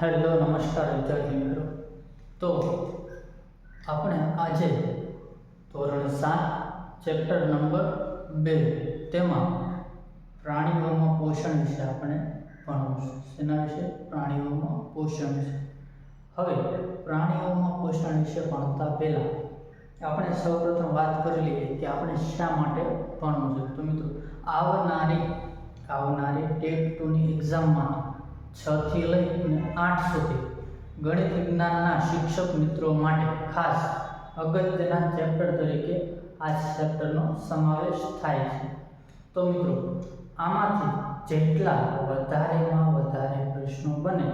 Hello નમસ્કાર વિદ્યાર્થી મિત્રો। તો આપણે આજે ધોરણ 7 ચેપ્ટર નંબર 2 તેમાં પ્રાણીઓમાં પોષણ વિશે આપણે ભણવું છે। એના વિશે પ્રાણીઓમાં પોષણ વિશે। હવે પ્રાણીઓમાં પોષણ વિશે ભણતા પહેલા આપણે સૌપ્રથમ વાત કરી લઈએ કે આપણે શા માટે ભણવું છે। તો મિત્રો આવનારી ટેટ 2 ની એક્ઝામમાં 6 થી લઈને 8 સુધી ગણિત વિજ્ઞાનના શિક્ષક મિત્રો માટે ખાસ અગત્યના ચેપ્ટર તરીકે આ ચેપ્ટરનો સમાવેશ થાય છે। તો મિત્રો આમાંથી જેટલા વધારેમાં વધારે પ્રશ્નો બને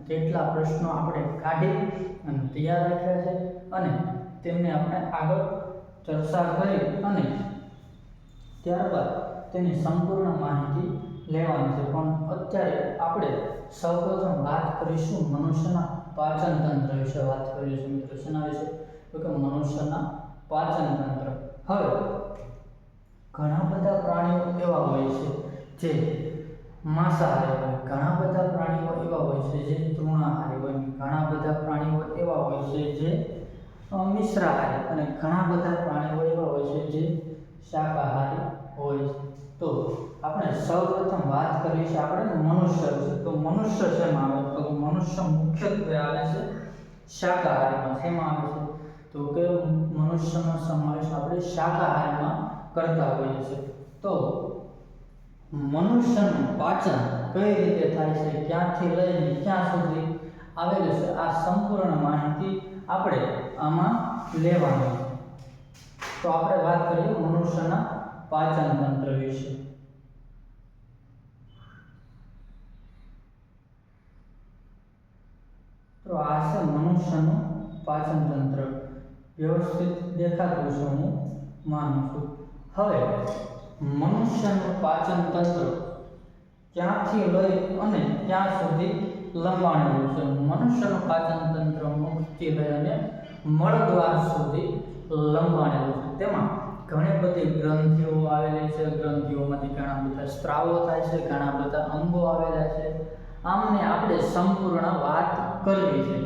તેટલા પ્રશ્નો આપણે કાઢી અને તૈયાર રાખ્યા છે અને તેમને આપણે આગળ ચર્ચા કરી અને ત્યારબાદ તેની સંપૂર્ણ માહિતી લેવાની છે। પણ અત્યારે આપણે સૌપ્રથમ વાત કરીશું મનુષ્યના પાચન તંત્ર વિશે વાત કરીશું મિત્રો। શેના વિશે? તો કે મનુષ્યના પાચન તંત્ર। હવે ઘણા બધા પ્રાણીઓ એવા હોય છે જે માંસાહારી હોય, ઘણા બધા પ્રાણીઓ એવા હોય છે જે તૃણાહારી હોય, ઘણા બધા પ્રાણીઓ એવા હોય છે જે મિશ્રાહારી અને ઘણા બધા પ્રાણીઓ એવા હોય છે જે શાકાહારી હોય છે। તો આપણે સૌપ્રથમ વાત કરીશું આપણે મનુષ્ય વિશે। તો મનુષ્ય શેમાં આવે? તો મનુષ્ય મુખ્યત્વે આવે છે શાકાહારીમાં। શેમાં આવે છે? તો કે મનુષ્યનો સમાવેશ આપણે શાકાહારીમાં કરતા હોઈએ છીએ। તો મનુષ્યનું પાચન કઈ રીતે થાય છે, ક્યાંથી લઈને ક્યાં સુધી આવેલું છે, આ સંપૂર્ણ માહિતી આપણે આમાં લેવાની છે। તો આપણે વાત કરીએ મનુષ્યના પાચન તંત્ર વિશે। તો આ છે મનુષ્યનું પાચન તંત્ર। વ્યવસ્થિત દેખાતું છે હું માનું છું। હવે મનુષ્યનું પાચન તંત્ર ક્યાંથી લઈ અને ક્યાં સુધી લંબાણેલું છે? મનુષ્યનું પાચન તંત્ર મુખથી લઈ અને મળદ્વાર સુધી લંબાણેલું છે। તેમાં ઘણી બધી ગ્રંથિઓ આવેલી છે, ગ્રંથિઓમાંથી ઘણા બધા સ્ત્રાવો થાય છે, ઘણા બધા અંગો આવેલા છે। આમને આપણે સંપૂર્ણ વાત કરવી છે।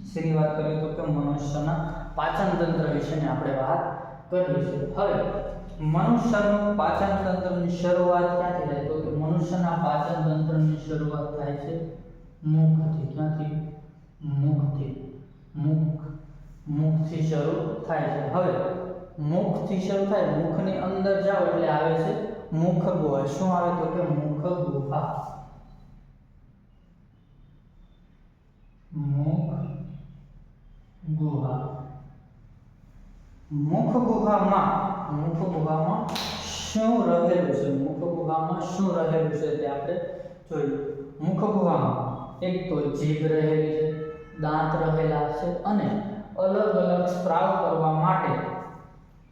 શેની વાત કરીએ? તો કે મનુષ્યના પાચન તંત્ર વિશેની આપણે વાત કરવી છે। હવે મનુષ્યનું પાચન તંત્રની શરૂઆત ક્યાંથી થાય? તો કે મનુષ્યના પાચન તંત્રની શરૂઆત થાય છે મુખથી। ક્યાંથી? મુખથી શરૂ થાય છે। હવે મુખથી શરૂ થાય, મુખની અંદર જાવ એટલે આવે છે મુખ ગુહા। શું આવે? તો કે મુખ ગુહા। મુખ ગુહામાં શું રહેલું છે? મુખ ગુહામાં શું રહેલું છે તે આપણે જોઈએ। મુખ ગુહામાં એક તો જીભ રહેલી છે, દાંત રહેલા છે અને અલગ અલગ સ્ત્રાવ કરવા માટે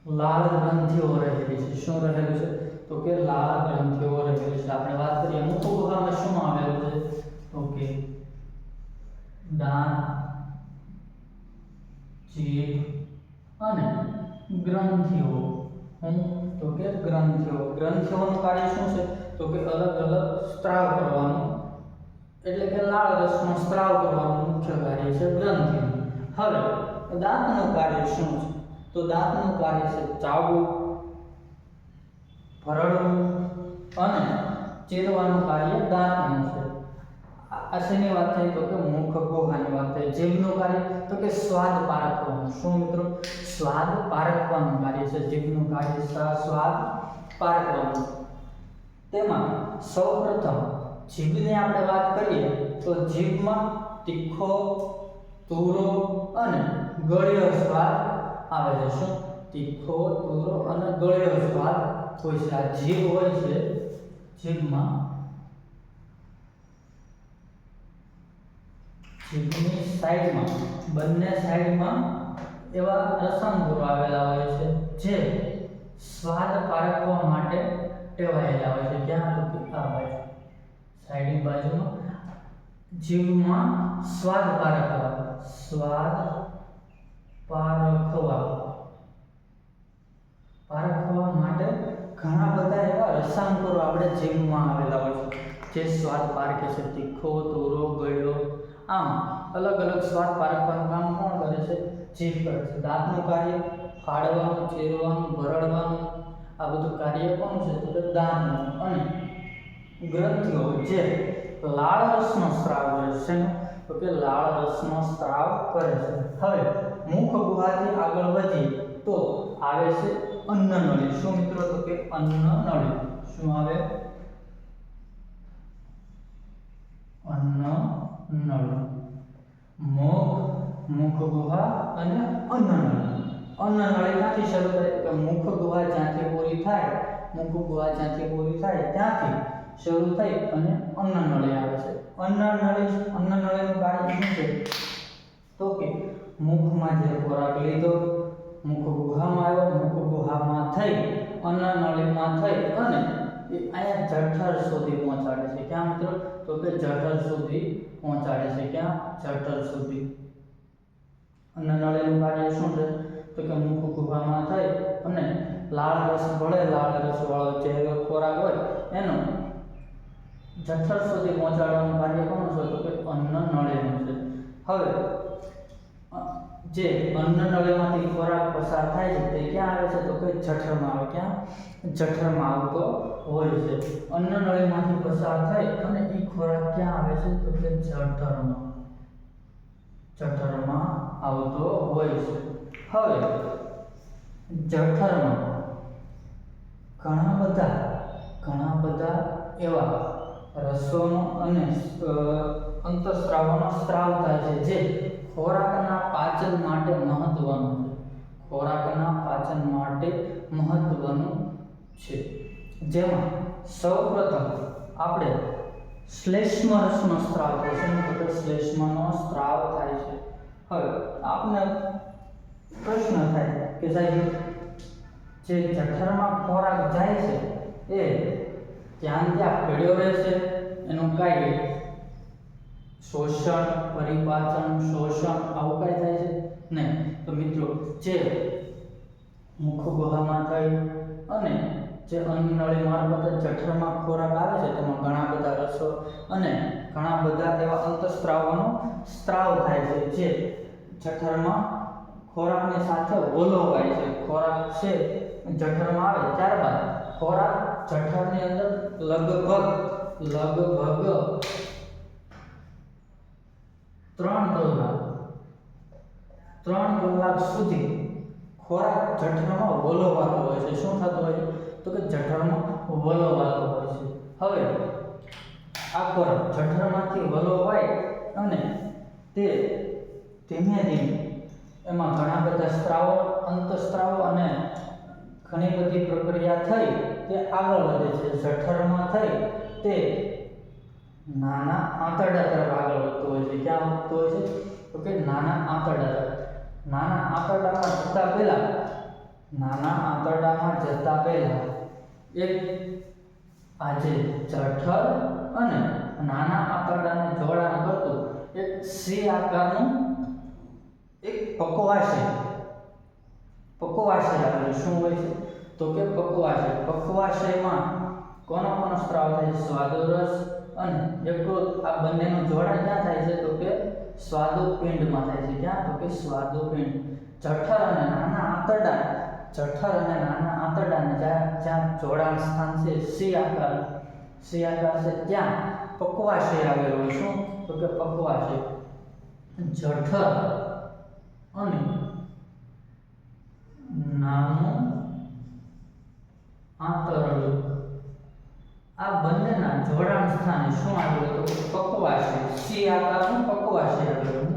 લાળ ગ્રંથિઓ રહેલી છે। શું રહેલું છે? તો કે લાળ ગ્રંથિઓ રહેલી છે। આપણે વાત કરીએ મુખ ગુહામાં શું આવેલું છે? તો કે દાંત, જીભ અને ગ્રંથિઓ। તો કે ગ્રંથિઓનું કાર્ય શું છે? તો કે અલગ અલગ સ્ત્રાવ કરવાનું, એટલે કે લાળ રસનો સ્ત્રાવ કરવાનું મુખ્ય કાર્ય છે ગ્રંથિનું। હવે દાંતનું કાર્ય શું છે? તો દાંતનું કાર્ય છે ચાવવું, ભરડવું અને ચીરવાનું કાર્ય દાંતનું છે। આ શેની વાત થઈ? તો કે મુખ ગુહાની વાત થઈ। જીભનું કાર્ય તો કે સ્વાદ પારખવાનું। શું મિત્રો? સ્વાદ પારખવાનું કાર્ય છે જીભનું કાર્ય, સ્વાદ પારખવાનું। તેમાં સૌપ્રથમ જીભની આપણે વાત કરીએ તો જીભમાં તીખો, તુરો અને ગળ્યો સ્વાદ આવે છે। શું? તીખો, તુરો અને ગળ્યો સ્વાદ હોય છે। આ જીભ હોય છે, જીભમાં જીભની સાઈડમાં, બંને સાઈડમાં એવા રસંગુરો આવેલા હોય છે જે સ્વાદ પારખવા માટે ટેવાયેલા હોય છે। ક્યાં? તો કે આ બાજુ સાઈડની બાજુમાં જીભમાં સ્વાદ પારખવા માટે ઘણા બધા એવા રસાંકુરો આપણે જીભમાં આવેલા હોય છે। જે સ્વાદ પારખે છે, તીખો, તોરો, ગળ્યો, આમ અલગ અલગ સ્વાદ પારખવાનું કામ કોણ કરે છે? જીભ કરે છે. દાંતનું કાર્ય ફાડવાનું, ચીરવાનું, ભરડવાનું, આ બધું કાર્ય કોણ છે? તો કે દાંતનું. અને ગ્રંથિઓ જે લાળ રસનો સ્ત્રાવ કરે છે, તો કે લાળ રસનો સ્ત્રાવ કરે છે. હવે મુખ ગુહાથી આગળ વધીએ તો આવે છે અન્નનળી. શું મિત્રો? તો કે અન્નનળી. શું આવે? અન્નનળી. મુખ ગુહા અને અન્નનળી. અન્નનળી ક્યાંથી શરૂ થાય? તો મુખ ગુહા જ્યાંથી પૂરી થાય, ત્યાંથી શરૂ થઈ અને અન્નનળી આવે છે. અન્નનળીનું કાર્ય શું છે? તો કે મુખમાં જે ખોરાક લીધો, મુખ ગુહામાં આવ્યો, મુખ ગુહામાં થઈ અન્નનળીમાં થઈ અને એ અહીંયા જઠર સુધી પહોંચાડે છે. ક્યાં મિત્રો? તો કે જઠર સુધી પહોંચાડે છે. ક્યાં? જઠર સુધી. અન્નનળીનું કાર્ય શું છે? તો કે મુખ ગુહામાં થઈ અને લાળ રસ વાળો જે ખોરાક હોય એનો જઠર સુધી પહોંચાડવાનું કાર્ય કોનું છે? તો કે અન્નનળીનું છે. હવે જે અન્નનળીમાંથી ખોરાક પસાર થાય છે તે ક્યાં આવે છે? તો કે જઠરમાં આવે. ક્યાં? જઠરમાં આવતો હોય છે. અન્નનળીમાંથી પસાર થઈ અને એ ખોરાક ક્યાં આવે છે? તો કે જઠરમાં આવતો હોય છે. હવે જઠરમાં ઘણા બધા એવા રસોનો અને અંતઃસ્રાવનો સ્ત્રાવ થાય છે જે ખોરાકના પાચન માટે મહત્વનું છે. જેમાં સૌપ્રથમ આપણે શ્લેષ્મ રસનો સ્ત્રાવ થાય છે. તો શ્લેષ્મનો સ્ત્રાવ થાય છે. હવે આપને પ્રશ્ન થાય કે સાહેબ જે જઠરમાં ખોરાક જાય છે એ ત્યાં પડ્યો રહેશે, એનું કાંઈ શોષણ, પરિપાચન, આવું કાંઈ થાય છે નહીં. તો મિત્રો જે મુખ ગુહામાં થઈ અને જે અન્નનળી મારફતે જઠરમાં ખોરાક આવે છે તેમાં ઘણા બધા રસો અને ઘણા બધા એવા અંતઃસ્ત્રાવોનો સ્ત્રાવ થાય છે જે જઠરમાં ખોરાકની સાથે ઓલવાય છે. ખોરાક છે જઠરમાં આવે ત્યારબાદ ખોરાક જઠરની અંદર લગભગ 3 કલાક સુધી ખોરાક જઠરમાં વલોવાતો હોય છે. શું થતું હોય? તો કે જઠરમાં વલોવાતો હોય છે. હવે આ ખોરાક જઠરમાંથી વલોવાય અને તે ધીમે ધીમે એમાં ઘણા બધા સ્ત્રાવો, અંતઃસ્ત્રાવો અને ઘણી બધી પ્રક્રિયા થઈ તે આગળ વધે છે. જઠરમાં થઈ તે નાના આંતરડા તરફ આગળ વધતું હોય છે. ક્યાં વધતું હોય છે? તો કે નાના આંતરડા તરફ. નાના આંતરડામાં જતા પહેલા એક આજે જઠર અને નાના આંતરડાને જોડાણ કરતું એક સી આકારનું એક પક્વાશય આવેલું. શું હોય છે? તો કે પક્વાશયમાં કોનો સ્ત્રાવ થાય છે? સ્વાદુરસ અને યકૃત. આ બંનેનું જોડાણ ક્યાં થાય છે? તો કે સ્વાદુપિંડમાં થાય છે. ક્યાં? તો કે સ્વાદુપિંડ. જઠર અને નાના આંતરડાને જ્યાં જોડાણ સ્થાન છે સી આકાર છે ત્યાં પક્વાશય આવેલું. શું? તો કે પક્વાશય. જઠર અને નાનું આંતરડું આ બંનેના જોડાણ સ્થાને શું આવેલું? તો પક્વાશય. સી આકારનું પક્વાશય આવેલું.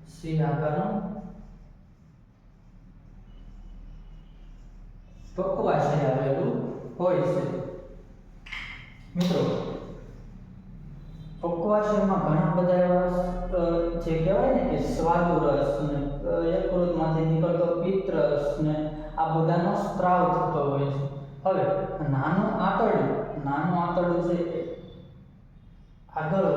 સી આકારનું પક્વાશય આવેલું હોય છે. મિત્રો પક્વાશયમાં ઘણા બધા એવા જે કહેવાય ને કે સ્વાદુરસ ને યકૃતમાંથી નીકળતો પિત્તરસ ને આ બધાનો સ્ત્રાવ થતો હોય છે. હવે નાનું આંતરડું છે આગળ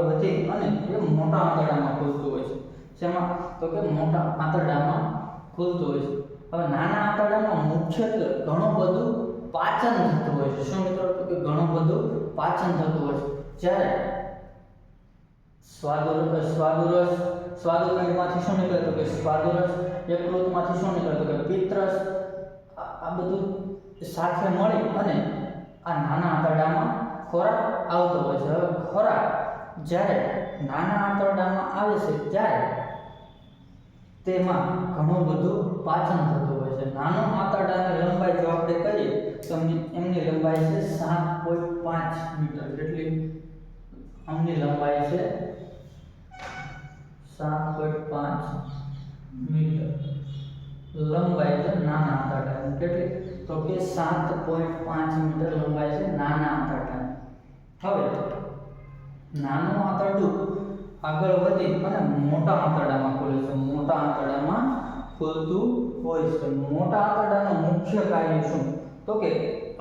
વધી અને એ મોટા આંતરડામાં ખુલતું હોય છે. શેમાં? તો કે મોટા આંતરડામાં ખુલતું હોય છે. હવે નાના આંતરડામાં મુખ્યત્વે ઘણું બધું પાચન થતું હોય છે. શું મિત્રો? તો કે ઘણું બધું પાચન થતું હોય છે. જ્યારે સ્વાદુપિંડમાંથી શું નીકળે? તો કે સ્વાદુરસ. યકૃતમાંથી શું નીકળે? તો કે પિત્તરસ. આ બધું સાથે મળી અને આ નાના આંતરડામાં ખોરાક આવતો હોય છે. હવે ખોરાક જ્યારે નાના આંતરડામાં આવે છે ત્યારે તેમાં ઘણું બધું પાચન થતું હોય છે. નાનો આંતરડાની લંબાઈ જો આપણે કહીએ તો એમની લંબાઈ છે 7.5 મીટર. કેટલી? આમની લંબાઈ છે 7.5 મીટર લંબાઈ છે નાના આંતરડાની. કેટલી? તો કે 7.5 મીટર લંબાઈ છે નાના આંતરડાની. હવે નાનું આંતરડું આગળ વધી અને મોટા આંતરડામાં ખુલે છે. મોટા આંતરડામાં ખુલતું હોય છે. મોટા આંતરડાનું મુખ્ય કાર્ય શું? તો કે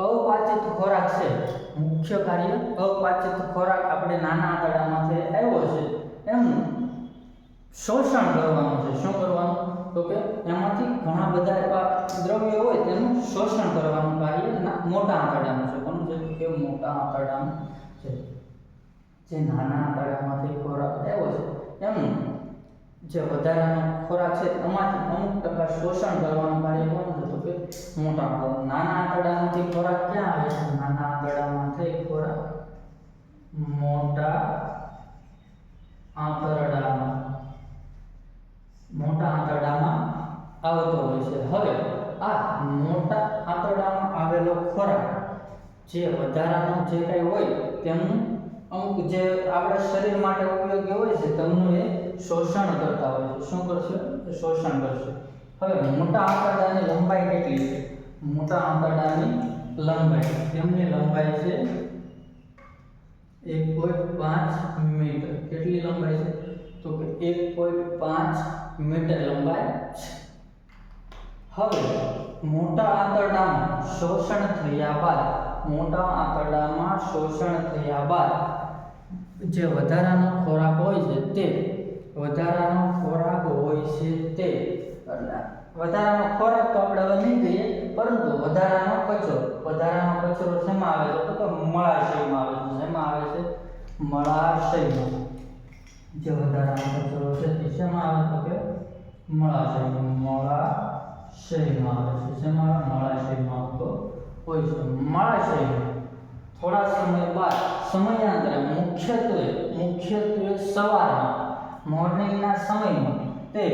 અપાચિત ખોરાક છે. મુખ્ય કાર્ય અપાચિત ખોરાક આપણે નાના આંતરડામાંથી આવ્યો છે એનું શોષણ કરવાનું છે. શું કરવાનું? તો કે એમાંથી ઘણા બધા એવા દ્રવ્યો હોય તેનું શોષણ કરવાનું કાર્ય મોટા આંતરડાનું છે. કોનું છે? કે મોટા આંતરડાનું છે. જે નાના આંતરડામાંથી ખોરાક આવ્યો છે એનું જે વધારાનો ખોરાક છે એમાંથી અમુક ટકા શોષણ કરવાનું કાર્ય કોનું છે? તો કે મોટા આંતરડા. નાના આંતરડામાંથી ખોરાક ક્યાં આવે છે? નાના આંતરડામાંથી ખોરાક મોટા આંતરડામાં આવતો હોય છે. હવે આ મોટા આંતરડામાં આવેલો ખોરાક જે વધારાનો જે કંઈ હોય તેમનું અમુક જે આપણા શરીર માટે ઉપયોગી હોય છે તેમનું એ શોષણ કરતા હોય છે. શું કરશે? શોષણ કરશે. હવે મોટા આંતરડાની લંબાઈ કેટલી છે? મોટા આંતરડાની લંબાઈ, તેમની લંબાઈ છે 1.5 મીટર. કેટલી લંબાઈ છે? તો કે 1.5 મીટર લંબાઈ છે. હવે મોટા આંતરડામાં શોષણ થયા બાદ જે વધારાનો ખોરાક હોય છે તે વધારાનો ખોરાક તો આપણે હવે નહીં કહીએ, પરંતુ વધારાનો કચરો શેમાં આવે છે? તો કે મળાશયમાં આવે છે. શેમાં આવે છે? મળાશયમાં. જે વધારાનો કચરો છે તે શેમાં આવે? તો કે મળાશયમાં આવે છે. શેમાં? મળાશયમાં આવતો હોય છે. મળાશયમાં થોડા સમય બાદ સમયાંતરે મુખ્યત્વે સવારમાં મોર્નિંગના સમયમાં તે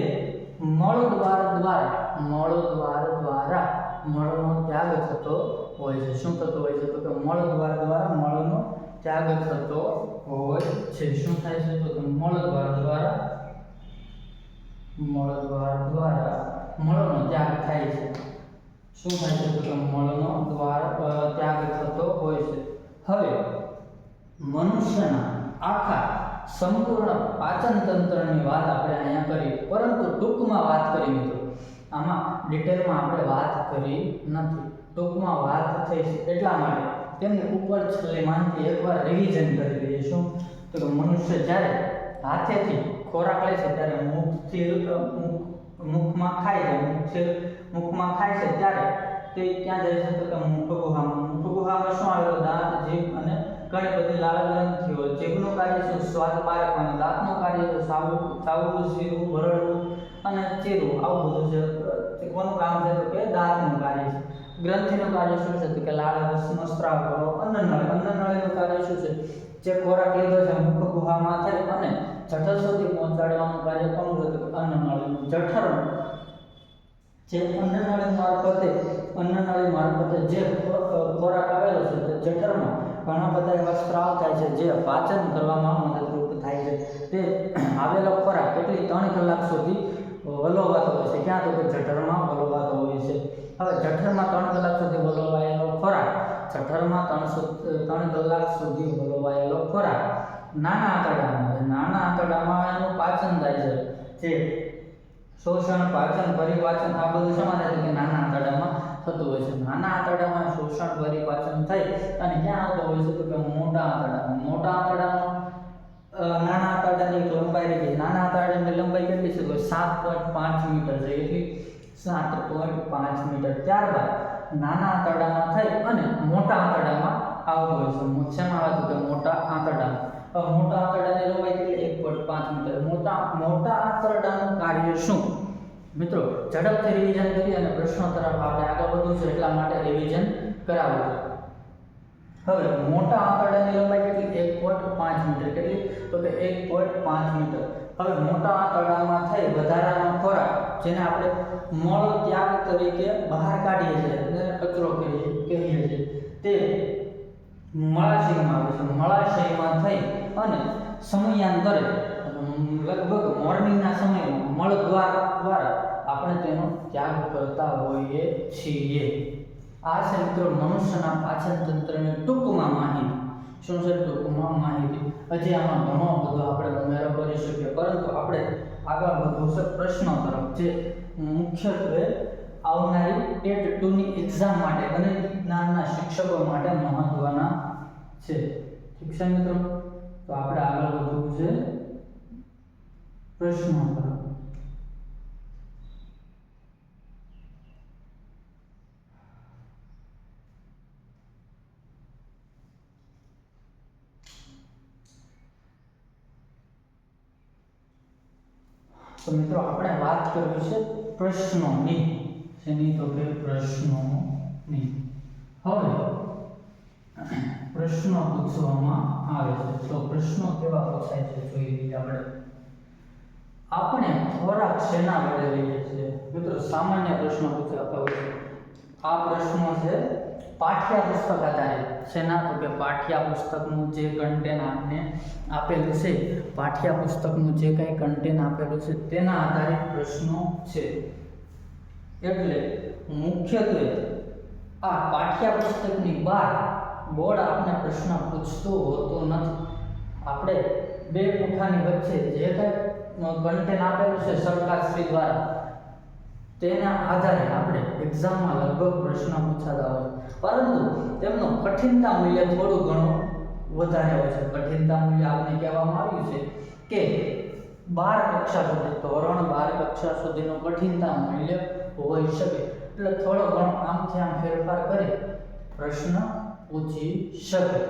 મળદ્વાર દ્વારા મળનો ત્યાગ થતો હોય છે. શું થતો હોય છે? તો કે મળદ્વાર દ્વારા મળનો ત્યાગ થતો હોય છે. શું થાય છે? તો કે મળદ્વાર દ્વારા મળનો ત્યાગ થાય છે. શું થાય છે? તો કે મળનો ત્યાગ થતો હોય છે. હવે મનુષ્યના આખા સંપૂર્ણ પાચન તંત્રની વાત આપણે અહીંયા કરી, પરંતુ ટૂંકમાં વાત કરી મિત્રો. આમાં ડિટેલમાં આપણે વાત કરી નથી, ટૂંકમાં વાત થઈ છે. એટલા માટે તેમની ઉપર છેલ્લી માહિતી એકવાર રિવિઝન કરી લઈએ. શું? તો કે મનુષ્ય જ્યારે હાથેથી ખોરાક લે છે ત્યારે મુખમાં ખાય છે ત્યારે તે ક્યાં જાય છે? તો કે મુખગુહામાં શું આવેલું? દાંત, જીભ અને ઘણી બધી લાળ ગ્રંથિઓ. જીભનું કાર્ય શું? સ્વાદ પારખવાનું. દાંતનું કાર્ય શું? ચાવવું, શીરવું, ભરડવું અને ચીરવું. આવું બધું છે. કોનું કામ છે? તો કે દાંતનું કાર્ય છે. ગ્રંથિનું કાર્ય શું છે? તો કે લાળ રસનો સ્ત્રાવ કરવો. અન્નનળી કાર્ય શું છે? જે ખોરાક લીધો છે મુખગુહામાં થઈ અને જઠર સુધી પહોંચાડવાનું કાર્ય કોનું છે? તો કે અન્નનળીનું. જઠરનું જે અન્નનળી મારફતે જે ખોરાક આવેલો છે તે જઠરમાં ઘણા બધા એવા સ્ત્રાવ થાય છે જે પાચન કરવામાં મદદરૂપ થાય છે. તે આવેલો ખોરાક કેટલી 3 કલાક સુધી વલોવાતો હોય છે. ક્યાં? તો કે જઠરમાં વલોવાતો હોય છે. હવે જઠરમાં 3 કલાક સુધી વલોવાયેલો ખોરાક નાના આંતરડામાં એનું પાચન થાય છે. જે શોષણ, પાચન, પરિપાચન આ બધું શેમાં થાય છે? કે નાના આંતરડામાં થતું હોય છે. નાના આંતરડામાં શોષણ, પરિપાચન થઈ અને ક્યાં આવતો હોય છે? તો કે મોટા આંતરડામાં. નાના આંતરડાની લંબાઈ રહી. નાના આંતરડાની લંબાઈ કેટલી છે? તો 7.5 મીટર છે. એટલી 7.5 મીટર. ત્યારબાદ નાના આંતરડામાં થઈ અને મોટા આંતરડામાં આવતો હોય છે. શેમાં આવે તો કે મોટા આંતરડામાં. હવે મોટા આંતરડાની લંબાઈ કેટલી 1.5 મીટર. મોટા આંતરડાનું કાર્ય શું? મિત્રો ઝડપથી રિવિઝન કરી અને પ્રશ્નો તરફ આપણે આગળ વધવું છે એટલા માટે રિવિઝન કરાવવું છે. હવે મોટા આંતરડાની લંબાઈ કેટલી 1.5 મીટર. કેટલી તો કે 1.5 મીટર. હવે મોટા આંતરડામાં થઈ વધારાનો ખોરાક જેને આપણે મળ ત્યાગ તરીકે બહાર કાઢીએ છીએ અને કચરો કહીએ છીએ તે મળાશયમાં આવે છે. મળાશયમાં થઈ અને સમયાંતરે લગભગ મોર્નિંગના સમયમાં મળ દ્વારા આપણે તેનો ત્યાગ કરતા હોઈએ છીએ. આ છે મિત્રો મનુષ્યના પાચન તંત્રની ટૂંકમાં માહિતી. શું છે ટૂંકમાં માહિતી? હજી આમાં ઘણો બધો આપણે ઉમેરો કરી શકીએ, પરંતુ આપણે આગળ વધવું છે પ્રશ્નો તરફ, જે મુખ્યત્વે આવનારી ટેટ 2 ની એક્ઝામ માટે ગણિત વિજ્ઞાનના શિક્ષકો માટે મહત્વના છે. ઠીક છે મિત્રો, તો આપણે આગળ વધવું છે પ્રશ્નો તરફ. તો મિત્રો આપણે વાત કરવી છે પ્રશ્નોની. શેની? તો કે પ્રશ્નોની. હવે પ્રશ્નો પૂછવામાં આવે છે, તો પ્રશ્નો કેવા પૂછાય છે જોઈ લઈએ આપણે. આપણે ખોરાક શેના વડે લઈએ છીએ? મિત્રો સામાન્ય પ્રશ્નો પૂછાતા હોય છે. આ પ્રશ્નો છે પાઠ્યપુસ્તક આધારિત. શેના? તો કે પાઠ્યપુસ્તકનું જે કન્ટેન્ટ આપને આપેલું છે, પાઠ્યપુસ્તકનું જે કંઈ કન્ટેન્ટ આપેલું છે તેના આધારિત પ્રશ્નો છે. એટલે મુખ્યત્વે આ પાઠ્યપુસ્તકની બહાર બોર્ડ આપણને પ્રશ્ન પૂછતો હોતો નથી. આપણે બે પુઠાની વચ્ચે જે કંઈ કન્ટેન્ટ આપેલું છે સરકારશ્રી દ્વારા તેના આધારે આપણે એક્ઝામમાં લગભગ પ્રશ્ન પૂછાતા હોય છે, પરંતુ તેમનું કઠિનતા મૂલ્ય થોડું ઘણું વધારે હોય છે. કઠિનતા મૂલ્ય આપણે કહેવામાં આવ્યું છે કે 12 કક્ષા સુધી, ધોરણ 12 કક્ષા સુધીનું કઠિનતા મૂલ્ય હોઈ શકે. એટલે થોડો ઘણો આમથી આમ ફેરફાર કરી પ્રશ્ન પૂછી શકે.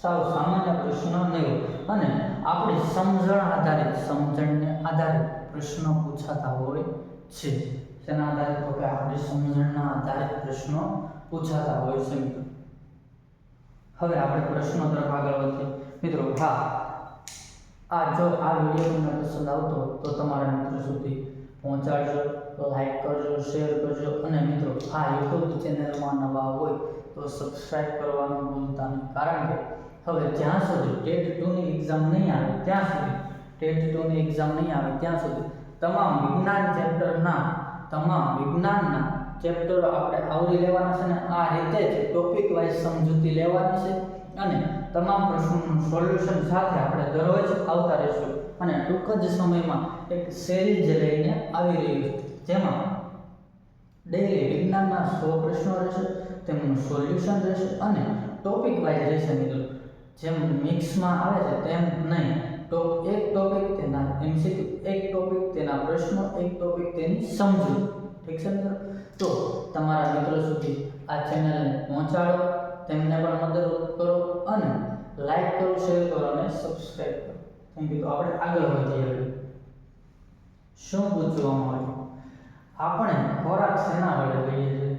સાવ સામાન્ય પ્રશ્ન નહીં. અને આપણી સમજણને આધારિત પ્રશ્નો પૂછાતા હોય છે. તેના આધારિત તો કે આપણી સમજણના આધારિત પ્રશ્નો પૂછાતા હોય છે મિત્રો. હવે આપણે પ્રશ્નો તરફ આગળ વધીએ મિત્રો. જો આ વિડીયો તમને પસંદ આવતો તો તમારા મિત્રો સુધી પહોંચાડજો, લાઈક કરજો, શેર કરજો, અને મિત્રો આ યુટ્યુબ ચેનલમાં નવા હોય તો સબસ્ક્રાઇબ કરવાનું ભૂલતા નહીં. કારણ કે હવે જ્યાં સુધી ટેટ 2 ની એક્ઝામ નહીં આવે ત્યાં સુધી તમામ વિજ્ઞાનના ચેપ્ટરો આપણે આવરી લેવાના છે, અને આ રીતે જ ટોપિક વાઇઝ સમજૂતી લેવાની છે, અને તમામ પ્રશ્નોનું સોલ્યુશન સાથે આપણે દરરોજ આવતા રહીશું. અને ટૂંક જ સમયમાં એક સિરીઝ લઈને આવી રહ્યું છે, જેમાં ડેઈલી વિજ્ઞાનના 100 પ્રશ્નો રહેશે, તેમનું સોલ્યુશન રહેશે, અને ટોપિક વાઇઝ રહેશે મિત્રો. જેમ મિક્સમાં આવે છે તેમ નહીં. એક ટોપિક તેના MCQ, એક ટોપિક તેના પ્રશ્નો, એક ટોપિક તેની સમજૂતી. ઠીક છે મિત્રો? તો તમારા મિત્રો સુધી આ ચેનલને પહોંચાડો, તેમને પણ મદદરૂપ કરો, અને લાઈક કરો, શેર કરો અને સબસ્ક્રાઇબ કરો. Thank you. તો આપણે આગળ વધીએ. શું પૂછવામાં આવ્યું? આપણે ખોરાક શેના વડે લઈએ છીએ?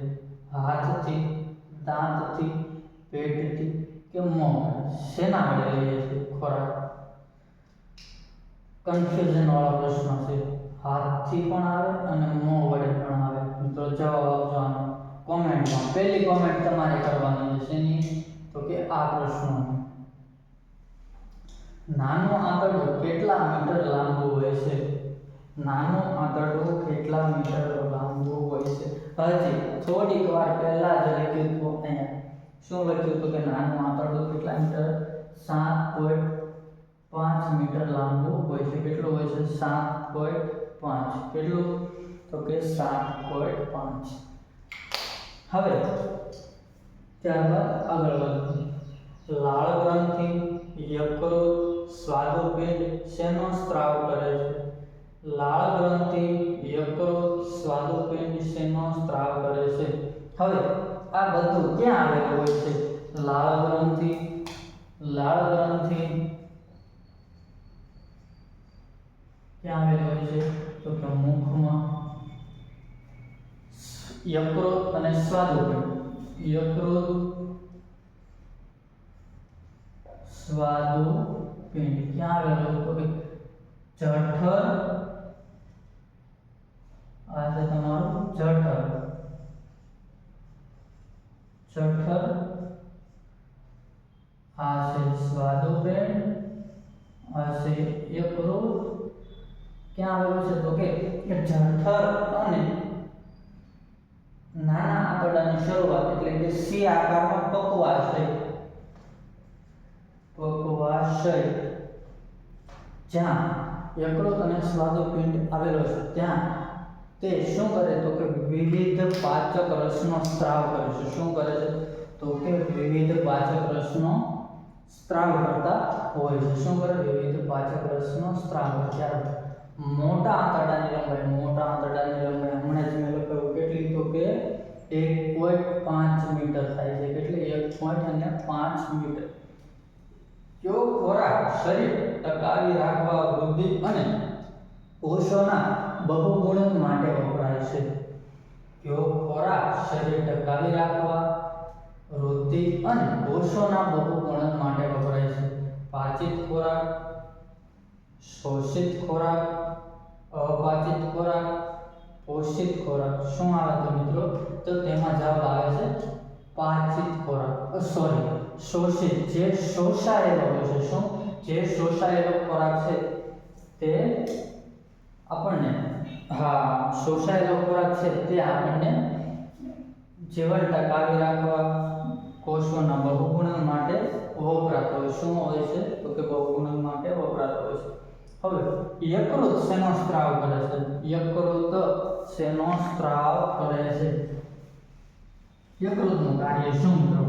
હાથથી, દાંતથી, પેટથી કે મોં? શેના વડે લઈએ છીએ ખોરાક? કન્ફ્યુઝન વાળો પ્રશ્ન છે. હાથથી પણ આવે અને મોં વડે પણ આવે. તો જવાબ આપજો આનો કોમેન્ટમાં. પહેલી કોમેન્ટ તમારે કરવાની છે. શેની? તો કે આ પ્રશ્નોની. નાનું આંતરડું કેટલા મીટર લાંબુ હોય છે? નાનું આંતરડું કેટલા મીટર લાંબુ હોય છે? હજી થોડીક વાર પહેલા જ લખ્યું હતું અહીંયા. શું લખ્યું હતું કે નાનું આંતરડું કેટલા મીટર? 7.5 મીટર લાંબુ હોય છે. કેટલું હોય છે? 7.5. કેટલું? તો કે 7.5. હવે ત્યારબાદ આગળ વધીએ. લાળ ગ્રંથિ, યકૃત, સ્વાદુપિંડ શેનો સ્ત્રાવ કરે છે? લાળ ગ્રંથિ, યકૃત, સ્વાદુપિંડ શેનો સ્ત્રાવ કરે છે? હવે આ બધું ક્યાં આવેલું હોય છે? લાળ ગ્રંથિ ક્યાં આવેલું હોય છે? તો કે મુખમાં. યકૃત અને સ્વાદુપિંડ. યકૃત સ્વાદુપિંડ ક્યાં આવેલું? તો કે જઠર. આ છે તમારું જઠર. આ છે સ્વાદુપિંડ. આ છે યકૃત. ક્યાં આવેલું છે? તો કે જઠર અને નાના આંતરડાની શરૂઆત એટલે કે સી આકારમાં પક્વાશય જ્યાં યકૃત અને સ્વાદુપિંડ આવેલો છે ત્યાં તે શું કરે? તો કે વિવિધ પાચક રસનો સ્ત્રાવ કરે છે. શું કરે છે? તો કે વિવિધ પાચક રસનો સ્ત્રાવ કરતા હોય છે. શું કરે? વિવિધ પાચક રસનો સ્ત્રાવ કરે. ત્યારે મોટા આંતરડાની લંબાઈ હમણાં જ મેં લખ્યું કેટલી? તો કે 1.5 મીટર થાય છે. કેટલી? 1.5 મીટર. કયો ખોરાક શરીર ટકાવી રાખવા, વૃદ્ધિ અને કોષોના બહુગુણન માટે વપરાય છે? કયો ખોરાક શરીર ટકાવી રાખવા, વૃદ્ધિ અને કોષોના બહુગુણન માટે વપરાય છે? પાચિત ખોરાક, શોષિત ખોરાક, અપાચિત ખોરાક, પોષિત ખોરાક. શું આવે તો મિત્રો? તો તેમાં જવાબ આવે છે પાચિત ખોરાક. શોષિત જે શોષાયેલો હોય છે. શું? જે શોષાયેલો ખોરાક છે તે આપણને શોષાયેલો ખોરાક છે તે આપણને જીવન ટકાવી રાખવા, કોષોના બહુગુણન માટે વપરાતો હોય. શું હોય છે? તો કે બહુગુણન માટે વપરાતો હોય છે. હવે યકૃત શેનો સ્ત્રાવ કરે છે? યકૃત શેનો સ્ત્રાવ કરે છે? યકૃતનું કાર્ય શું મિત્રો?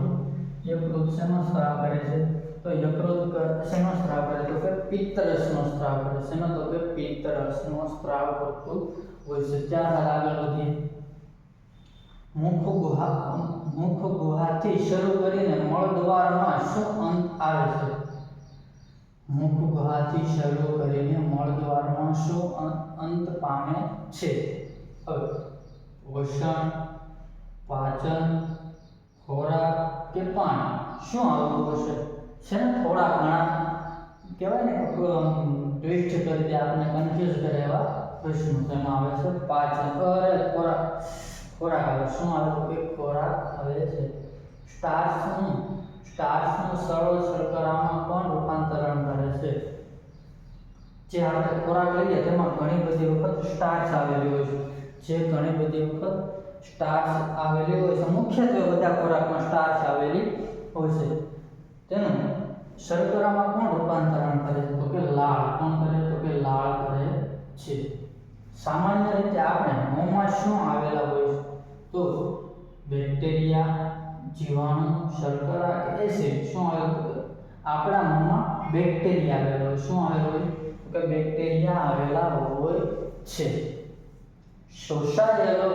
યકૃત શેનો સ્ત્રાવ કરે છે? તો યકૃત શેનો સ્ત્રાવ કરે? તો કે પિત્તરસનો સ્ત્રાવ કરે. શેનો? તો કે પિત્તરસનો સ્ત્રાવ કરતું હોય છે. ત્યારબાદ આગળ વધીએ. મુખ ગુહાથી શરૂ કરીને મળદ્વારમાં શું અંત આવે છે? મુખ ગુહાથી શરૂ કરીને મળદ્વારમાં શું અંત પામે છે? હવે પોષણ, પાચન, ખોરાક કે પાણી શું આવતું હશે? છે ને થોડા ઘણા કહેવાય ને ટ્વિસ્ટ કરી દે, આપણને કન્ફ્યુઝ કરે એવા પ્રશ્નો. તેમાં આવે છે પાચન, ખોરાક આવે. શું આવે? તો કે ખોરાક આવે છે. સ્ટાર્ચનું સરળ શર્કરામાં પણ રૂપાંતરણ કરે છે. જે આપણે ખોરાક લઈએ તેમાં ઘણી બધી વખત સ્ટાર્ચ આવેલી હોય છે. મુખ્યત્વે બધા ખોરાકમાં સ્ટાર્ચ આવેલી હોય છે. તેનું શર્કરામાં પણ રૂપાંતરણ કરે છે. તો કે લાળ. કોણ કરે? તો કે લાળ કરે છે. સામાન્ય રીતે આપણે મોંમાં શું આવેલા હોય છે? તો બેક્ટેરિયા, જીવાણુ, શર્કરા કે એસિડ. શું આવેલું? તો આપણા મોંમાં બેક્ટેરિયા આવેલો હોય. શું આવેલો હોય? તો કે બેક્ટેરિયા આવેલા હોય છે. શોષાયેલો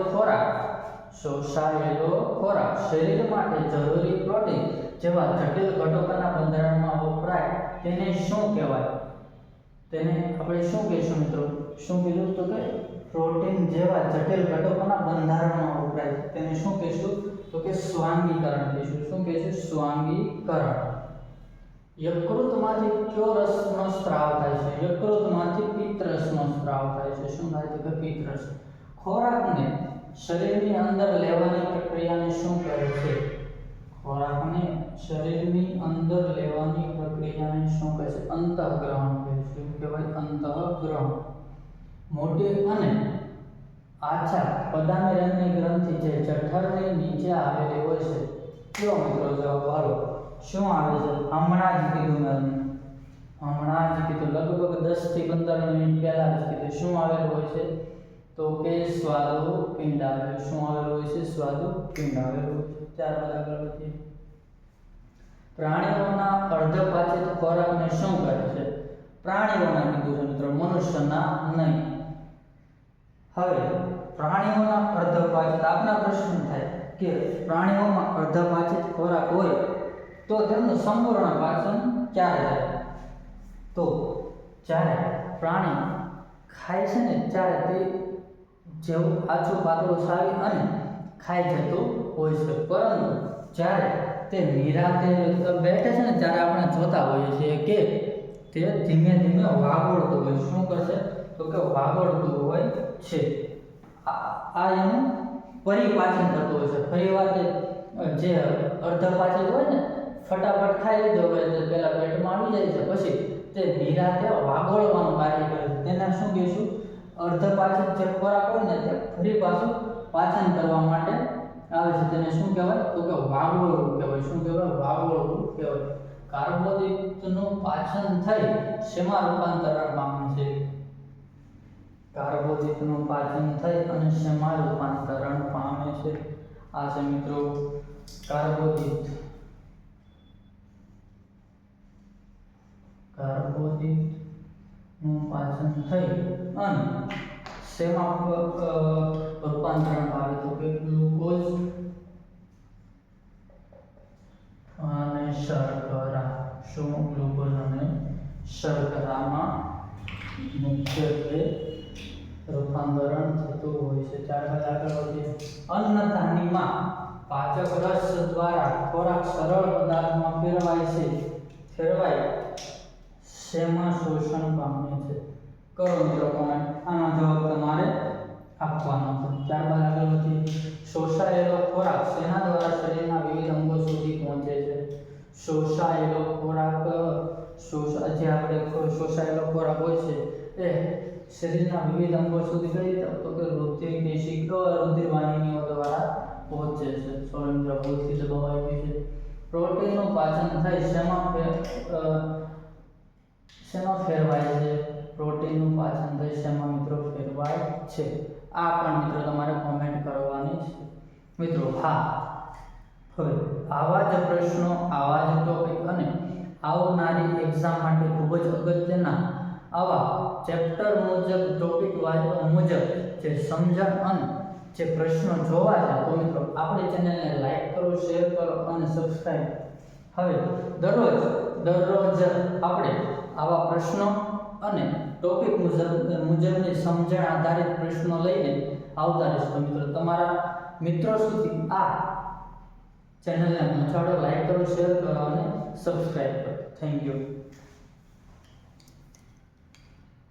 ખોરાક શરીર માટે જરૂરી પ્રોટીન જેવા જટિલ ઘટકોના બંધારણમાં વપરાય તેને શું કહેવાય? તેને આપણે શું કહીશું મિત્રો? શું કીધું? તો કે પ્રોટીન જેવા જટિલ ઘટકોના બંધારણમાં વપરાય તેને શું કહીશું? તો કે સ્વાંગીકરણ કહીશું. શું કહીશું? સ્વાંગીકરણ. યકૃતમાંથી કયો રસનો સ્ત્રાવ થાય છે? યકૃતમાંથી પિત્તરસનો સ્ત્રાવ થાય છે. શું થાય? તો કે પિત્તરસ. ખોરાકને શરીરની અંદર લેવાની પ્રક્રિયાને શું કહે છે? ખોરાકને શરીરની અંદર લેવાની પ્રક્રિયાને શું કહે છે? અંતઃગ્રહણ કહે છે. શું કહેવાય? અંતઃગ્રહણ. મોટી અને આછા બદામી રંગની ગ્રંથિ જે જઠરની નીચે આવેલી હોય છે કયો મિત્રો જવાબ વાળો? શું આવે છે? હમણાં જ કીધું, લગભગ 10 થી 15 મિનિટ પહેલા જ કીધું. શું આવેલું હોય છે? તો કે સ્વાદુપિંડ આવેલું. શું આવેલું હોય છે? સ્વાદુપિંડ આવેલું હોય છે. ત્યારબાદ આગળ વધીએ. પ્રાણીઓના અર્ધપાચિત ખોરાકને શું કહે છે? પ્રાણીઓના કીધું છે મિત્રો, મનુષ્યના નહીં. હવે પ્રાણીઓના અર્ધપાચિત આપના પ્રશ્ન થાય કે પ્રાણીઓમાં અર્ધપાચિત ખોરાક હોય તો તેમનું સંપૂર્ણ પાચન ક્યારે થાય? તો જ્યારે પ્રાણી ખાય છે ને ત્યારે તે જેવું આછું પાતળું સાવી અને ખાઈ જતું હોય છે, પરંતુ જ્યારે તે નિરાંતે બેઠે છે ને ત્યારે આપણે જોતા હોઈએ છીએ કે તે ધીમે ધીમે વાગોળતું હોય. શું કરશે? તો કે વાગોળતું હોય છે. આ એનું પરિપાચન થતું હોય છે. ફરીવાર જે અર્ધપાચિત હોય ને ફટાફટ ખાઈ લીધો હોય તે પહેલા પેટમાં આવી જાય છે, પછી તે નિરાંતે વાગોળવાનું કાર્ય કરે છે. તેને શું કહીશું? અર્ધપાચિત જે ખોરાક હોય ને તે ફરી પાછું પાચન કરવા માટે આવે છે. તેને શું કહેવાય? તો કે વાગોળવું કહેવાય. શું કહેવાય? વાગોળવું કહેવાય. કાર્બોદિતનું પાચન થઈ શેમાં રૂપાંતરણ પામે છે? કાર્બોદિતનું પાચન થઈ અને શેમાં રૂપાંતરણ પામે છે? આ છે મિત્રો કાર્બોદિત. કાર્બોદિતનું પાચન થઈ અને શેમાં રૂપાંતરણ પામે? તો કે ગ્લુકોઝ અને શર્કરા. શું? ગ્લુકોઝ અને શર્કરામાં મુખ્યત્વે રૂપાંતરણ થતું હોય છે. ત્યારબાદ આગળ વધીએ. અન્નધાનીમાં પાચક રસ દ્વારા ખોરાક સરળ પદાર્થમાં ફેરવાય શેમાં શોષણ પામે છે? કરો મિત્રો કોમેન્ટ. આનો જવાબ તમારે આપવાનો છે. ત્યારબાદ આગળ વધીએ. શોષાયેલો ખોરાક શેના દ્વારા શરીરના વિવિધ અંગો સુધી પહોંચે છે? શોષાયેલો ખોરાક જે આપણે શોષાયેલો ખોરાક હોય છે એ શરીરના વિવિધ અંગો સુધી કઈ રીતે? તો કે રુધિર વાહિનીઓ દ્વારા પહોંચે છે. મિત્રો ભૂલથી દબાવાઈ ગઈ છે. પ્રોટીનનું પાચન થાય શેમાં ફેરવાય છે? પ્રોટીનનું પાચન થાય શેમાં મિત્રો ફેરવાય છે? આ પણ મિત્રો તમારે કોમેન્ટ કરવાની છે મિત્રો. હા, હવે આવા જ પ્રશ્નો, આવા જ ટોપિક અને આવનારી એક્ઝામ માટે ખૂબ જ અગત્યના આવા ચેપ્ટર મુજબ, ટોપિક મુજબ જે સમજણ અને જે પ્રશ્નો જોવા છે તો મિત્રો આપણી ચેનલને લાઈક કરો, શેર કરો અને સબસ્ક્રાઇબ. હવે દરરોજ આપણે આવા પ્રશ્નો અને ટોપિક મુજબની સમજણ આધારિત પ્રશ્નો લઈને આવતા રહીશું. મિત્રો તમારા મિત્રો સુધી આ ચેનલને પહોંચાડો, લાઈક કરો, શેર કરો અને સબસ્ક્રાઇબ કરો. Thank you.